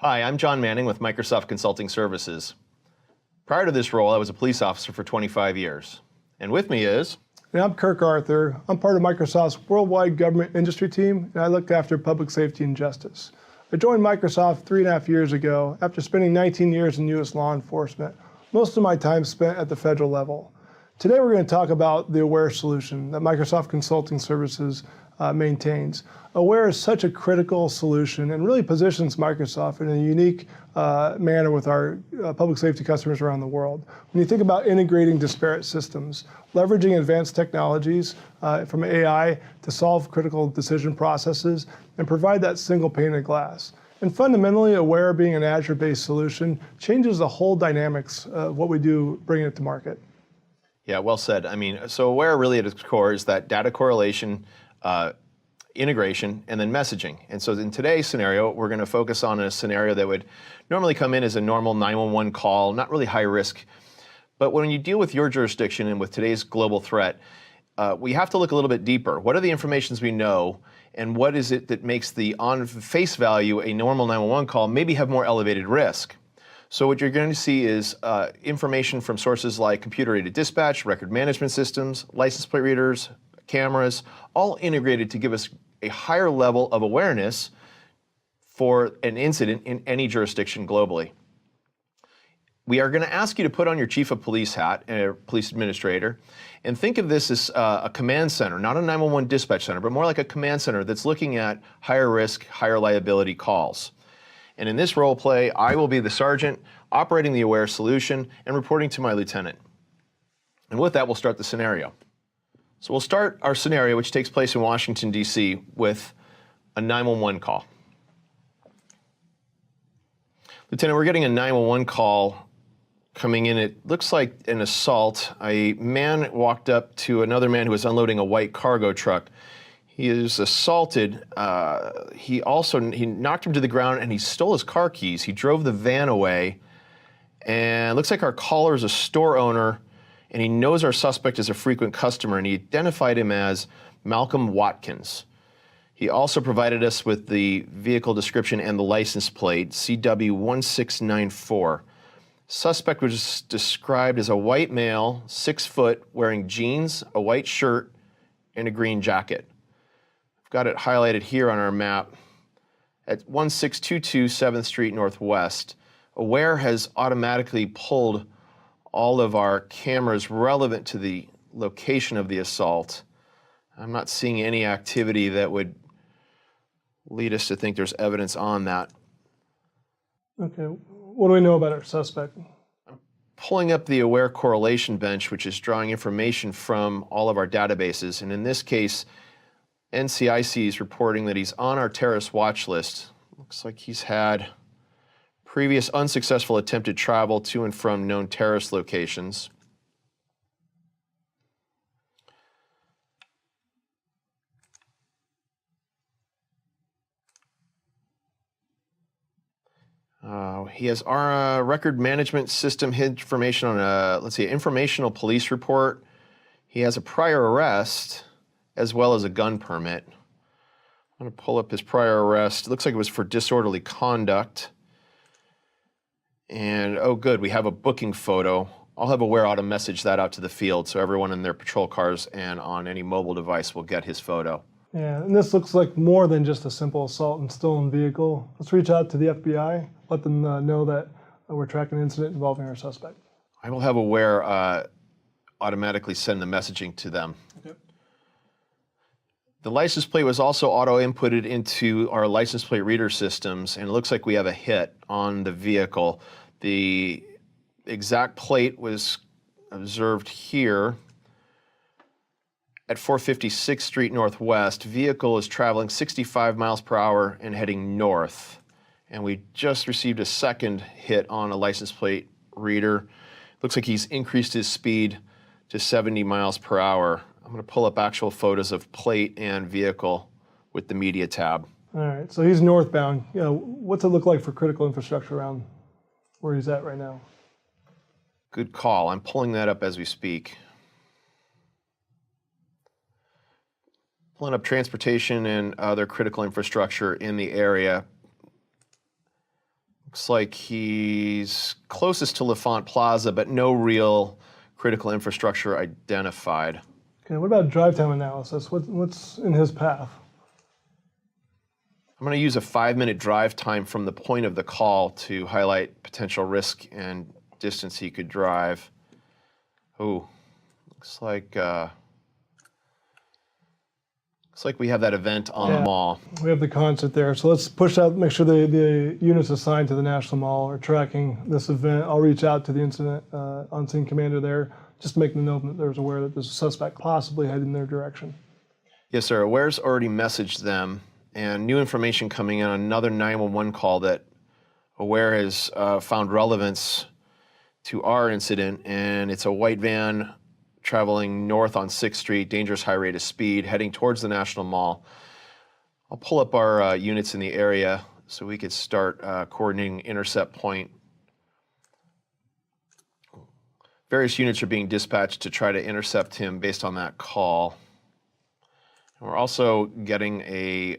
Hi, I'm John Manning with Microsoft Consulting Services. Prior to this role, I was a police officer for 25 years. And with me is... And I'm Kirk Arthur. I'm part of Microsoft's worldwide government industry team, and I look after public safety and justice. I joined Microsoft 3.5 years ago after spending 19 years in U.S. law enforcement, most of my time spent at the federal level. Today we're going to talk about the Aware solution that Microsoft Consulting Services maintains. Aware is such a critical solution and really positions Microsoft in a unique manner with our public safety customers around the world. When you think about integrating disparate systems, leveraging advanced technologies from AI to solve critical decision processes and provide that single pane of glass. And fundamentally, Aware being an Azure-based solution changes the whole dynamics of what we do bringing it to market. Yeah, well said. So Aware really at its core is that data correlation, integration, and then messaging. And so in today's scenario, we're going to focus on a scenario that would normally come in as a normal 911 call, not really high risk. But when you deal with your jurisdiction and with today's global threat, we have to look a little bit deeper. What are the informations we know, and what is it that makes the on face value a normal 911 call maybe have more elevated risk? So what you're going to see is information from sources like computer-aided dispatch, record management systems, license plate readers, cameras, all integrated to give us a higher level of awareness for an incident in any jurisdiction globally. We are going to ask you to put on your chief of police hat, police administrator, and think of this as a command center, not a 911 dispatch center, but more like a command center that's looking at higher risk, higher liability calls. And in this role play, I will be the sergeant operating the Aware solution and reporting to my lieutenant. And with that, we'll start the scenario. So we'll start our scenario, which takes place in Washington, D.C., with a 911 call. Lieutenant, we're getting a 911 call coming in. It looks like an assault. A man walked up to another man who was unloading a white cargo truck. He is assaulted. He knocked him to the ground and he stole his car keys. He drove the van away. And it looks like our caller is a store owner, and he knows our suspect is a frequent customer, and he identified him as Malcolm Watkins. He also provided us with the vehicle description and the license plate, CW1694. Suspect was described as a white male, 6 foot, wearing jeans, a white shirt, and a green jacket. I've got it highlighted here on our map at 1622 7th Street Northwest. Aware has automatically pulled all of our cameras relevant to the location of the assault. I'm not seeing any activity that would lead us to think there's evidence on that. Okay, what do we know about our suspect? I'm pulling up the Aware correlation bench, which is drawing information from all of our databases. And in this case, NCIC is reporting that he's on our terrorist watch list. Looks like he's had previous unsuccessful attempted travel to and from known terrorist locations. He has our record management system information on a, informational police report. He has a prior arrest as well as a gun permit. I'm going to pull up his prior arrest. It looks like it was for disorderly conduct. And, oh good, we have a booking photo. I'll have Aware auto message that out to the field so everyone in their patrol cars and on any mobile device will get his photo. Yeah, and this looks like more than just a simple assault and stolen vehicle. Let's reach out to the FBI, let them know that we're tracking an incident involving our suspect. I will have Aware automatically send the messaging to them. Okay. The license plate was also auto-inputted into our license plate reader systems, and it looks like we have a hit on the vehicle. The exact plate was observed here at 456th Street Northwest. Vehicle is traveling 65 miles per hour and heading north. And we just received a second hit on a license plate reader. Looks like he's increased his speed to 70 miles per hour. I'm going to pull up actual photos of plate and vehicle with the media tab. All right, so he's northbound. What's it look like for critical infrastructure around where he's at right now? Good call. I'm pulling that up as we speak. Pulling up transportation and other critical infrastructure in the area. Looks like he's closest to L'Enfant Plaza, but no real critical infrastructure identified. Okay, what about drive time analysis? What's in his path? I'm going to use a 5-minute drive time from the point of the call to highlight potential risk and distance he could drive. Oh, looks like we have that event on the mall. We have the concert there. So let's push out, make sure the units assigned to the National Mall are tracking this event. I'll reach out to the incident on-scene commander there just to make them know that there's aware that there's a suspect possibly heading in their direction. Yes, sir. Aware's already messaged them, and new information coming in on another 911 call that Aware has found relevance to our incident, and it's a white van traveling north on 6th Street, dangerous high rate of speed, heading towards the National Mall. I'll pull up our units in the area so we could start coordinating intercept point. Various units are being dispatched to try to intercept him based on that call. And we're also getting a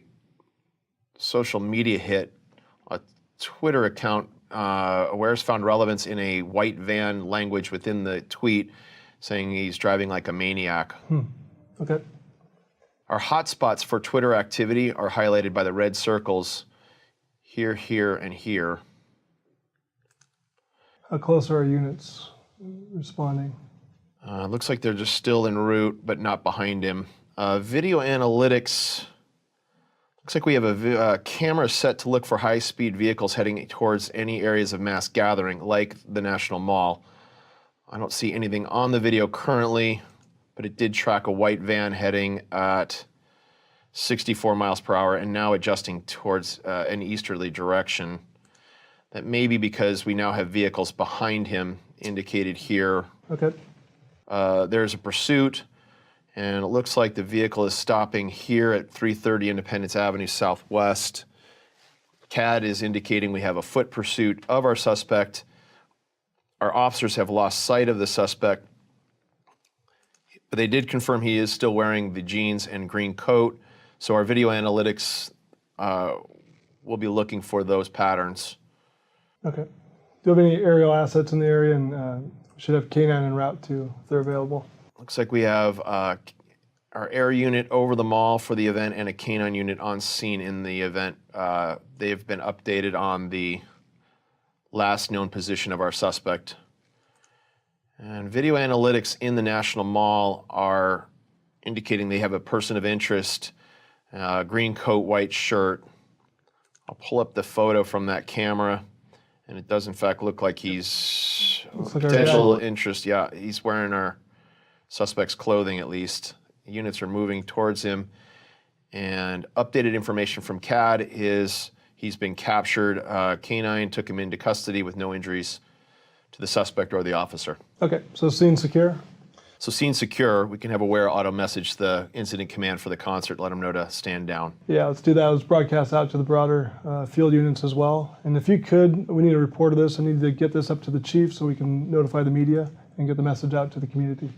social media hit, a Twitter account. Aware's found relevance in a white van language within the tweet, saying he's driving like a maniac. Okay. Our hotspots for Twitter activity are highlighted by the red circles here, here, and here. How close are our units responding? Looks like they're just still en route, but not behind him. Video analytics. Looks like we have a camera set to look for high-speed vehicles heading towards any areas of mass gathering, like the National Mall. I don't see anything on the video currently, but it did track a white van heading at 64 miles per hour and now adjusting towards an easterly direction. That may be because we now have vehicles behind him indicated here. Okay. There's a pursuit, and it looks like the vehicle is stopping here at 330 Independence Avenue Southwest. CAD is indicating we have a foot pursuit of our suspect. Our officers have lost sight of the suspect, but they did confirm he is still wearing the jeans and green coat. So our video analytics will be looking for those patterns. Okay. Do you have any aerial assets in the area? And should have K9 en route too, if they're available. Looks like we have our air unit over the mall for the event and a K9 unit on scene in the event. They've been updated on the last known position of our suspect. And video analytics in the National Mall are indicating they have a person of interest, green coat, white shirt. I'll pull up the photo from that camera, and it does in fact look like he's potential interest. Yeah, he's wearing our suspect's clothing at least. Units are moving towards him, and updated information from CAD is he's been captured. K9 took him into custody with no injuries to the suspect or the officer. Okay, so scene secure? So scene secure, we can have Aware auto message the incident command for the concert, let them know to stand down. Yeah, let's do that. Let's broadcast out to the broader field units as well. And if you could, we need a report of this. I need to get this up to the chief so we can notify the media and get the message out to the community.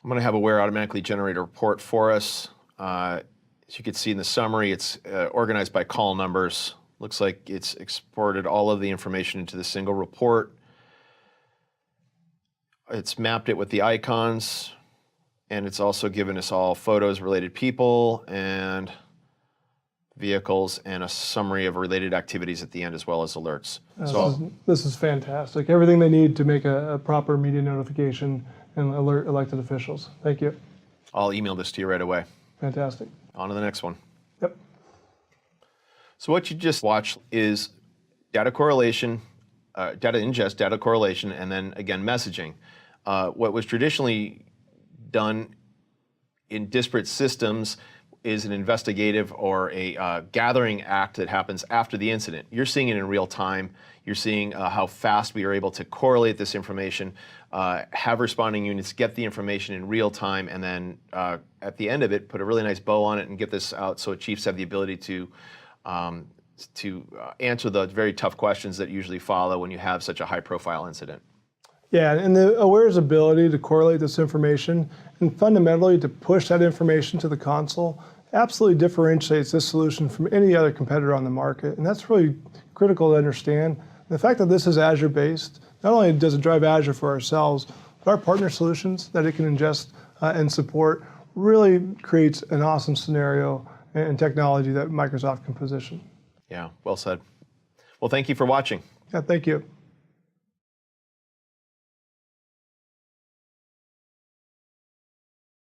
I'm going to have Aware automatically generate a report for us. As you can see in the summary, it's organized by call numbers. Looks like it's exported all of the information into the single report. It's mapped it with the icons, and it's also given us all photos, related people, and vehicles, and a summary of related activities at the end, as well as alerts. This is fantastic. Everything they need to make a proper media notification and alert elected officials. Thank you. I'll email this to you right away. Fantastic. On to the next one. Yep. So what you just watched is data correlation, data ingest, data correlation, and then again messaging. What was traditionally done in disparate systems is an investigative or a gathering act that happens after the incident. You're seeing it in real time. You're seeing how fast we are able to correlate this information, have responding units get the information in real time, and then at the end of it, put a really nice bow on it and get this out so chiefs have the ability to answer the very tough questions that usually follow when you have such a high-profile incident. Yeah, and the Aware's ability to correlate this information and fundamentally to push that information to the console absolutely differentiates this solution from any other competitor on the market. And that's really critical to understand. The fact that this is Azure-based, not only does it drive Azure for ourselves, but our partner solutions that it can ingest and support really creates an awesome scenario and technology that Microsoft can position. Yeah, well said. Well, thank you for watching. Yeah, thank you.